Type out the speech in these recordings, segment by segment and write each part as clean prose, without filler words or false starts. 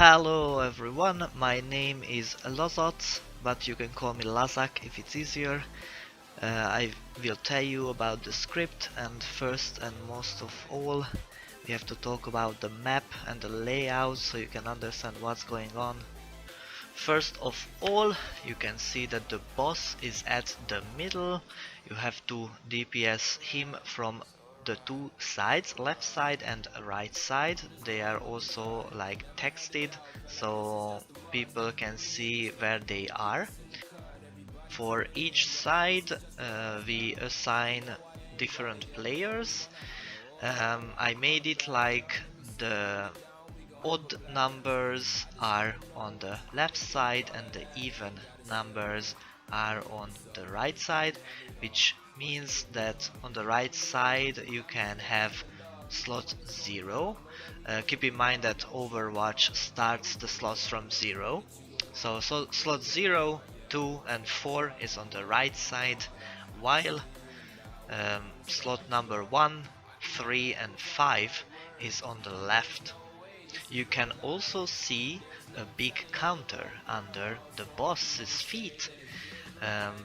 Hello everyone, my name is LazaC, but you can call me LazaC if it's easier. I will tell you about the script, and first and most of all we have to talk about the map and the layout so you can understand what's going on. First of all, you can see that the boss is at the middle. You have to DPS him from the two sides, left side and right side. They are also like texted, so people can see where they are. For each side we assign different players. I made it like the odd numbers are on the left side and the even numbers are on the right side, which means that on the right side you can have slot 0. Keep in mind that Overwatch starts the slots from 0. So slot 0, 2 and 4 is on the right side, while slot number 1, 3 and 5 is on the left. You can also see a big counter under the boss's feet,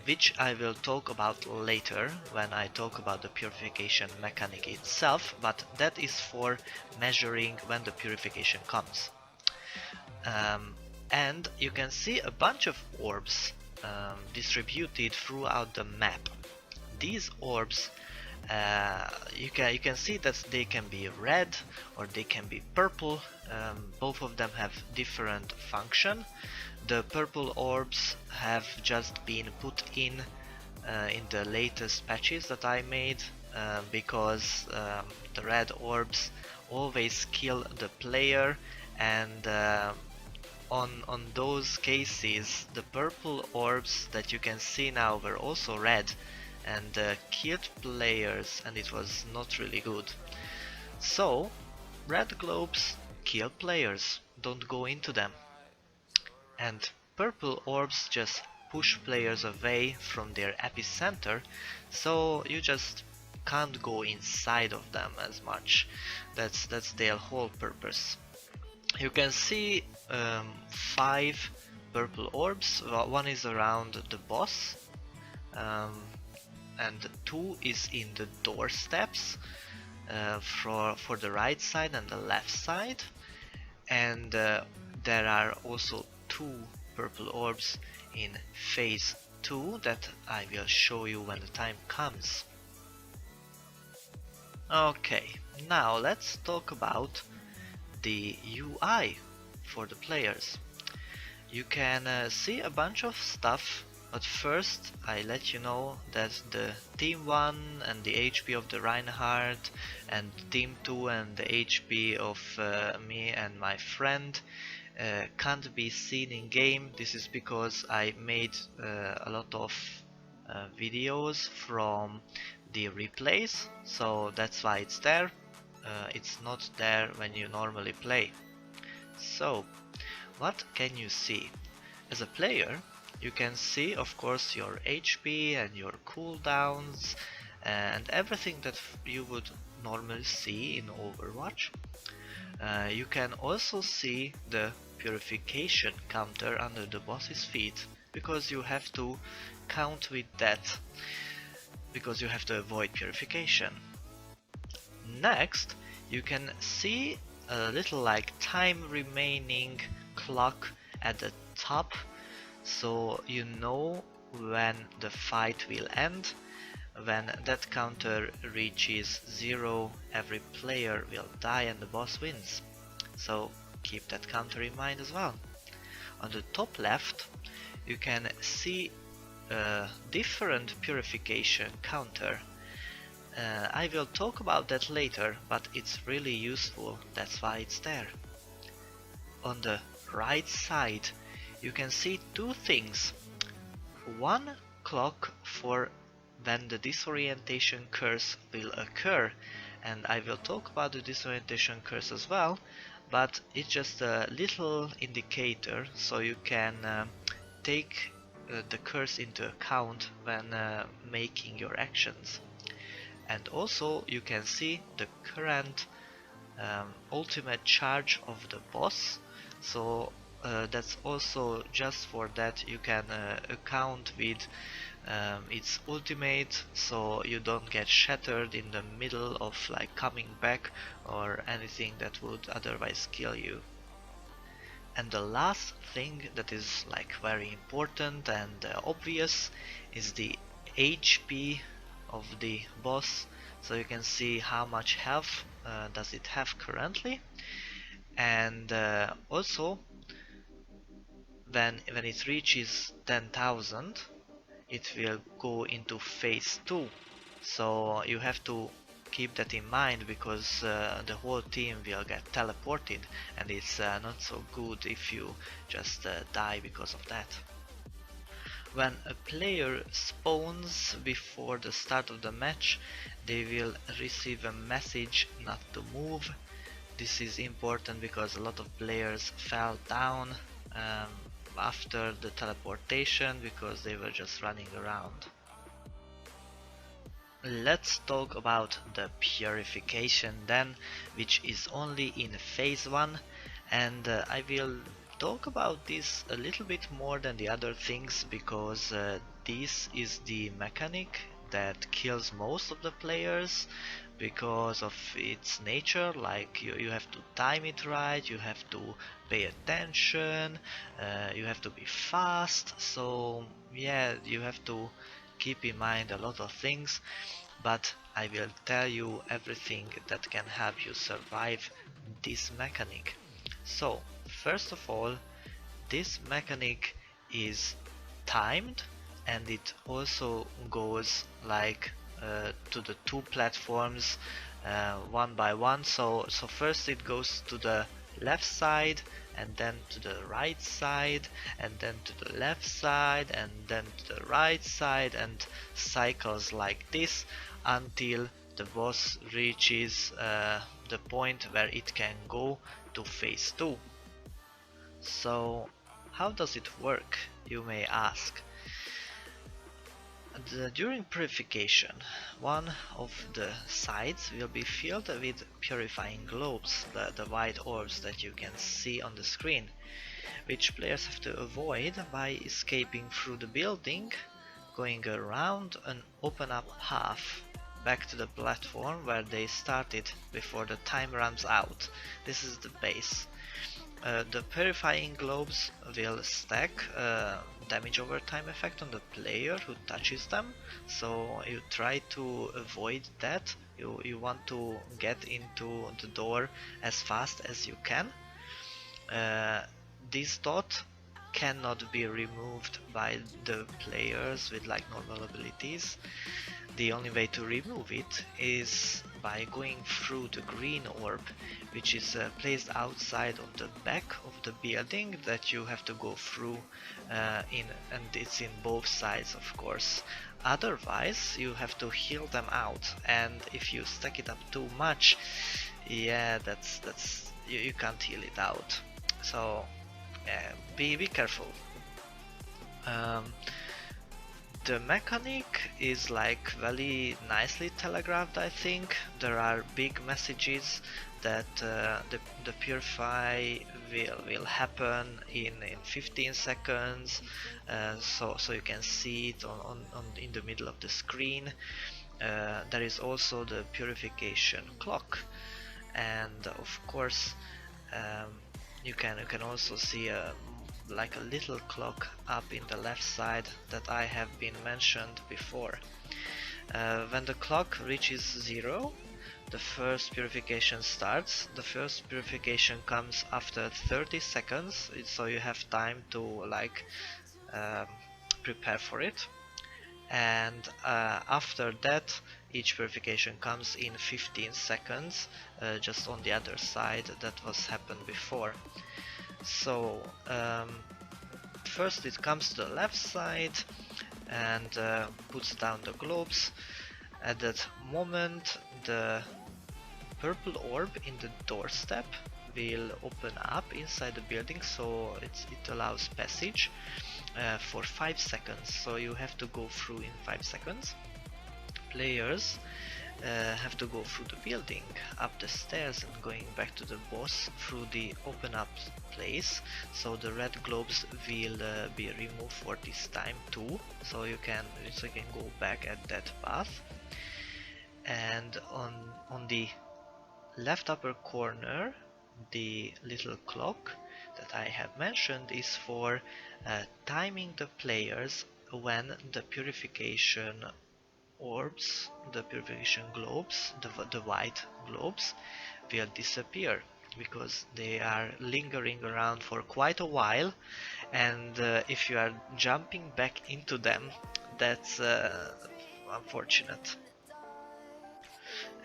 which I will talk about later when I talk about the purification mechanic itself, but that is for measuring when the purification comes. And you can see a bunch of orbs distributed throughout the map. These orbs you can see that they can be red or they can be purple. Both of them have different function. The purple orbs have just been put in the latest patches that I made because the red orbs always kill the player, and on those cases the purple orbs that you can see now were also red and killed players, and it was not really good. So red globes kill players, don't go into them, and purple orbs just push players away from their epicenter, so you just can't go inside of them as much. That's their whole purpose. You can see 5 purple orbs. One is around the boss, and 2 is in the doorsteps for the right side and the left side, and there are also 2 purple orbs in phase 2 that I will show you when the time comes. Okay, now let's talk about the UI for the players. You can see a bunch of stuff, but first I let you know that the team 1 and the HP of the Reinhardt and team 2 and the HP of me and my friend can't be seen in game. This is because I made a lot of videos from the replays, so that's why it's there. It's not there when you normally play. So what can you see? As a player, you can see of course your HP and your cooldowns and everything that you would normally see in Overwatch. You can also see the purification counter under the boss's feet, because you have to count with that, because you have to avoid purification. Next, you can see a little like time remaining clock at the top, so you know when the fight will end. When that counter reaches 0, every player will die and the boss wins. So keep that counter in mind as well. On the top left, you can see a different purification counter. I will talk about that later, but it's really useful, that's why it's there. On the right side, you can see 2 things. One clock for when the disorientation curse will occur, and I will talk about the disorientation curse as well, but it's just a little indicator so you can take the curse into account when making your actions. And also you can see the current ultimate charge of the boss, So that's also just for that you can account with its ultimate, so you don't get shattered in the middle of like coming back or anything that would otherwise kill you. And the last thing that is like very important and obvious is the HP of the boss. So you can see how much health does it have currently, and also when it reaches 10,000 it will go into phase 2. So you have to keep that in mind, because the whole team will get teleported, and it's not so good if you just die because of that. When a player spawns before the start of the match, they will receive a message not to move. This is important because a lot of players fell down um, after the teleportation because they were just running around. Let's talk about the purification then, which is only in phase 1, and I will talk about this a little bit more than the other things, because this is the mechanic that kills most of the players because of its nature. Like you have to time it right, you have to pay attention, you have to be fast, so yeah, you have to keep in mind a lot of things, but I will tell you everything that can help you survive this mechanic. So, first of all, this mechanic is timed, and it also goes like to the two platforms one by one. So first it goes to the left side, and then to the right side, and then to the left side, and then to the right side, and cycles like this until the boss reaches the point where it can go to phase 2. So how does it work, you may ask? During purification, one of the sides will be filled with purifying globes, the white orbs that you can see on the screen, which players have to avoid by escaping through the building, going around an open up path back to the platform where they started before the time runs out. This is the base. The purifying globes will stack damage over time effect on the player who touches them, so you try to avoid that. You want to get into the door as fast as you can. This dot cannot be removed by the players with like normal abilities. The only way to remove it is by going through the green orb, which is placed outside of the back of the building that you have to go through and it's in both sides, of course. Otherwise you have to heal them out, and if you stack it up too much, yeah, that's you can't heal it out. So be careful. Um, the mechanic is like very nicely telegraphed, I think. There are big messages that the purify will happen in 15 seconds, so you can see it on in the middle of the screen. There is also the purification clock, and of course you can also see like a little clock up in the left side that I have been mentioned before. When the clock reaches 0, the first purification starts. The first purification comes after 30 seconds, so you have time to like prepare for it. And after that, each purification comes in 15 seconds, just on the other side that was happened before. So first it comes to the left side and puts down the globes. At that moment the purple orb in the doorstep will open up inside the building, so it allows passage for 5 seconds, so you have to go through in 5 seconds. Players have to go through the building, up the stairs, and going back to the boss through the open up place. So the red globes will be removed for this time too, so you can go back at that path. And on the left upper corner, the little clock that I have mentioned is for timing the players when the purification orbs, the purification globes, the white globes, will disappear, because they are lingering around for quite a while, and if you are jumping back into them, that's unfortunate.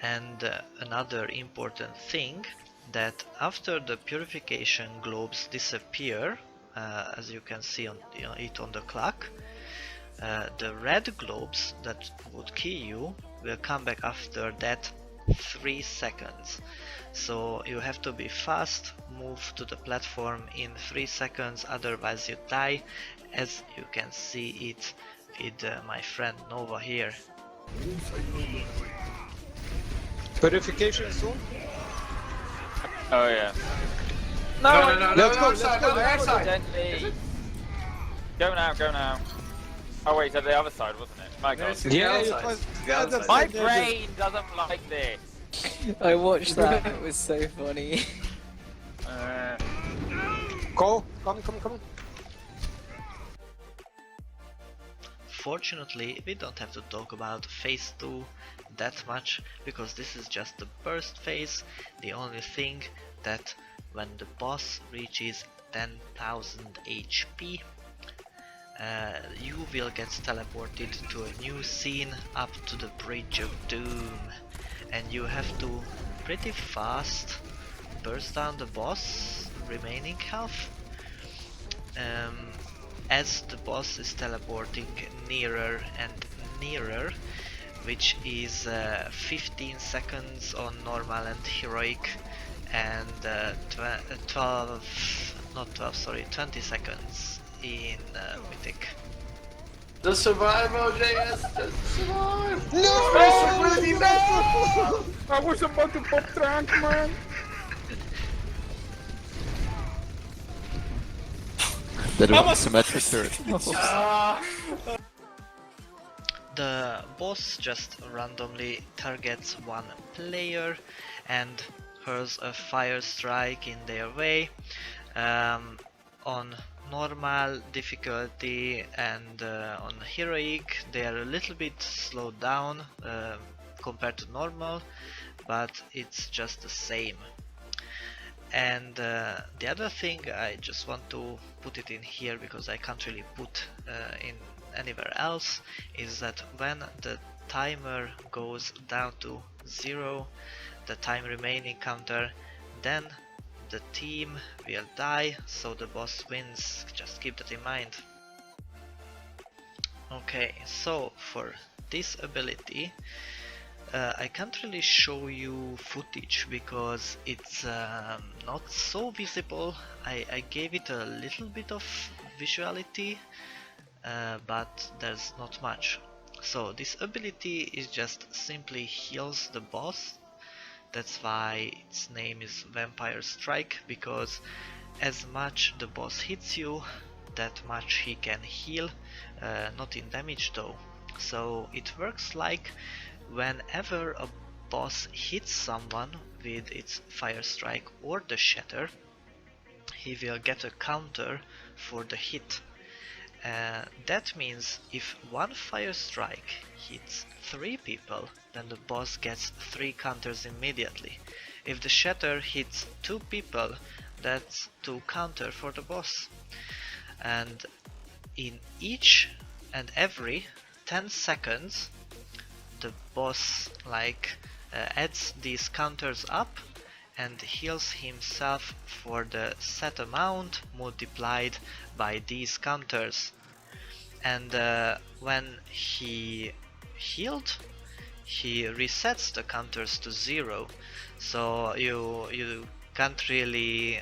And another important thing, that after the purification globes disappear, as you can see on it on the clock, the red globes that would kill you will come back after that 3 seconds. So you have to be fast, move to the platform in 3 seconds, otherwise you die, as you can see it with my friend Nova here. Purification soon? Oh yeah. No, Let's go, left side. Gently. Go now. Oh wait, so the other side, wasn't it? My god. Yeah, Outside. it was The the other outside. My side. brain doesn't like this. I watched that, it was so funny. Come. Fortunately, we don't have to talk about phase 2 that much, because this is just the burst phase. The only thing that when the boss reaches 10,000 HP, you will get teleported to a new scene up to the Bridge of Doom, and you have to pretty fast burst down the boss remaining health, as the boss is teleporting nearer and nearer, which is 15 seconds on normal and heroic, and 20 seconds in Mythic. Just survive, OJS! Just survive! No! No! I was about to pop trunk, man. That was symmetric turret. The boss just randomly targets one player and hurls a fire strike in their way. On normal difficulty and on heroic, they are a little bit slowed down compared to normal, but it's just the same. And the other thing, I just want to put it in here because I can't really put in anywhere else, is that when the timer goes down to 0, the time remaining counter, then the team will die, so the boss wins. Just keep that in mind. Okay, so for this ability, I can't really show you footage because it's not so visible. I gave it a little bit of visuality, but there's not much. So this ability is just simply heals the boss. That's why its name is Vampire Strike, because as much the boss hits you, that much he can heal, not in damage though. So it works like whenever a boss hits someone with its Fire Strike or the Shatter, he will get a counter for the hit. That means if one Fire Strike hits 3 people, then the boss gets 3 counters immediately. If the Shatter hits 2 people, that's 2 counter for the boss. And in each and every 10 seconds, the boss adds these counters up and heals himself for the set amount multiplied by these counters. And when he healed, he resets the counters to 0. So you can't really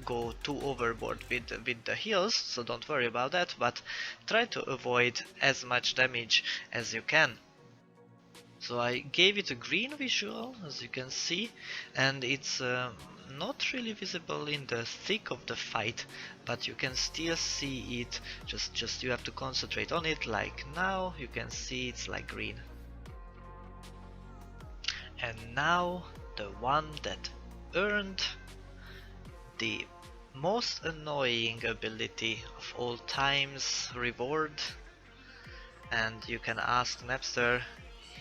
go too overboard with the heals, so don't worry about that, but try to avoid as much damage as you can. So I gave it a green visual, as you can see, and it's not really visible in the thick of the fight, but you can still see it. Just you have to concentrate on it. Like now, you can see it's like green. And now the one that earned the most annoying ability of all times reward, and you can ask Napster,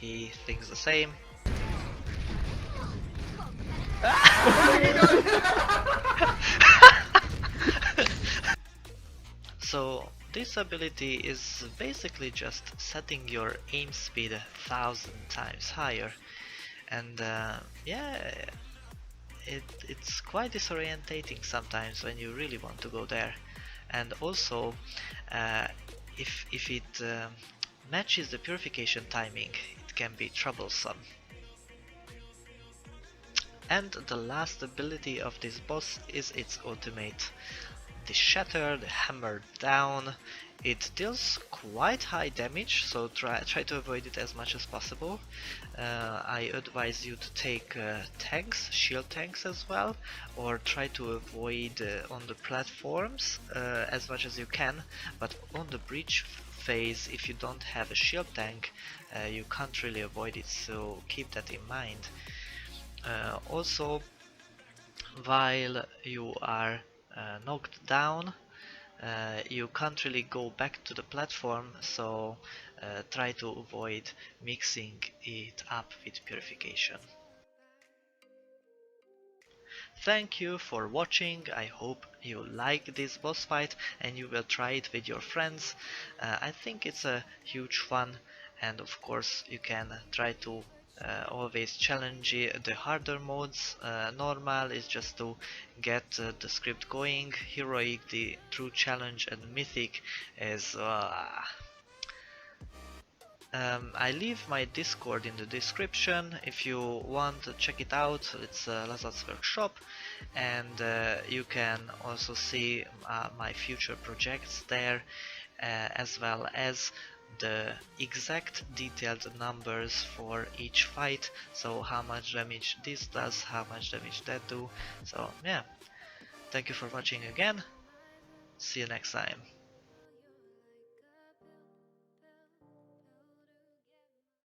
he thinks the same. So this ability is basically just setting your aim speed 1,000 times higher, and yeah, it's quite disorientating sometimes when you really want to go there. And also if it matches the purification timing, it can be troublesome. And the last ability of this boss is its ultimate, the Shatter, the Hammer Down. It deals quite high damage, so try to avoid it as much as possible. I advise you to take tanks, shield tanks as well, or try to avoid on the platforms as much as you can, but on the bridge phase, if you don't have a shield tank, you can't really avoid it, so keep that in mind. Also, while you are knocked down, you can't really go back to the platform, so try to avoid mixing it up with purification. Thank you for watching. I hope you like this boss fight and you will try it with your friends. I think it's a huge fun, and of course you can try to always challenge the harder modes. Normal is just to get the script going. Heroic, the true challenge, and Mythic is I leave my Discord in the description if you want to check it out. It's LazaC's workshop, and you can also see my future projects there, as well as the exact detailed numbers for each fight, so how much damage this does, how much damage that do. So yeah, thank you for watching again, see you next time.